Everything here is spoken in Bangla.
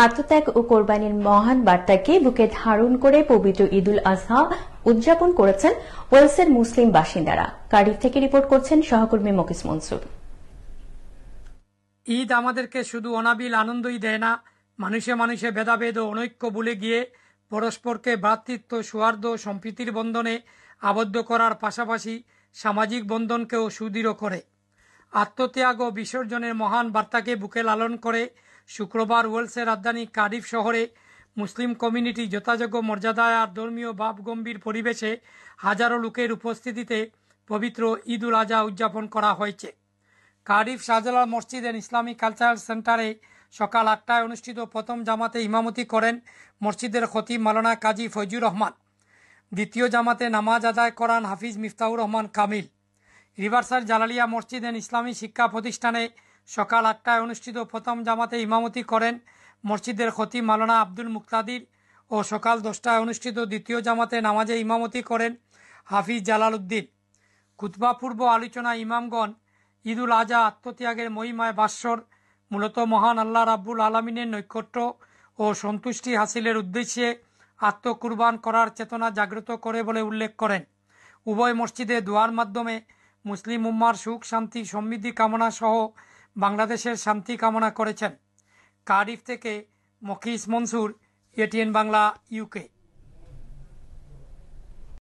আত্মত্যাগ ও কোরবানির মহান বার্তাকে বুকে ধারণ করে পবিত্র ঈদুল আজহা উদযাপন করেছেন ওয়েলসের মুসলিম বাসিন্দারা। কার্ডিফ থেকে রিপোর্ট করছেন সহকর্মী মকিস মনসুর। ঈদ আমাদেরকে শুধু অনাবিল আনন্দই দেয় না, মানুষে মানুষে ভেদাভেদ ও অনৈক্য ভুলে গিয়ে পরস্পরকে ভ্রাতৃত্ব, সৌহার্দ্য ও সম্প্রীতির বন্ধনে আবদ্ধ করার পাশাপাশি সামাজিক বন্ধনকেও সুদৃঢ় করে। আত্মত্যাগ ও বিসর্জনের মহান বার্তাকে বুকে লালন করে শুক্রবার ওয়েলসের রাজধানী কার্ডিফ শহরে মুসলিম কমিউনিটি যথাযোগ্য মর্যাদায় আর ধর্মীয় ভাবগম্ভীর পরিবেশে হাজারো লোকের উপস্থিতিতে পবিত্র ঈদ উল আজহা উদযাপন করা হয়েছে। কার্ডিফ শাহজালাল মসজিদ এন্ড ইসলামিক কালচারাল সেন্টারে সকাল 8টায় অনুষ্ঠিত প্রথম জামাতে ইমামতি করেন মসজিদের খতিব মাওলানা কাজী ফয়জুর রহমান। দ্বিতীয় জামাতে নামাজ আদায় করান হাফিজ মিফতাহুর রহমান কামিল। রিভারসাইড জালালিয়া মসজিদ এন্ড ইসলামী শিক্ষা প্রতিষ্ঠানে সকাল 8টায় অনুষ্ঠিত প্রথম জামাতে ইমামতি করেন মসজিদের খতিব মাওলানা আব্দুল মুক্তাদির ও সকাল 10টায় অনুষ্ঠিত দ্বিতীয় জামাতে নামাজে ইমামতি করেন হাফিজ জালাল উদ্দিন। খুতবা পূর্ব আলোচনায় ইমামগণ ঈদ উল আজহা আত্মত্যাগের মহিমায় ভাষ্যর মূলত মহান আল্লাহ রাব্বুল আলমিনের নৈকট্য ও সন্তুষ্টি হাসিলের উদ্দেশ্যে আত্মকুরবান করার চেতনা জাগ্রত করে বলে উল্লেখ করেন। উভয় মসজিদে দোয়ার মাধ্যমে মুসলিম উম্মার সুখ, শান্তি, সমৃদ্ধি কামনা সহ বাংলাদেশের শান্তি কামনা করেছেন। কার্ডিফ থেকে মকিস মনসুর, এটিএন বাংলা, ইউকে।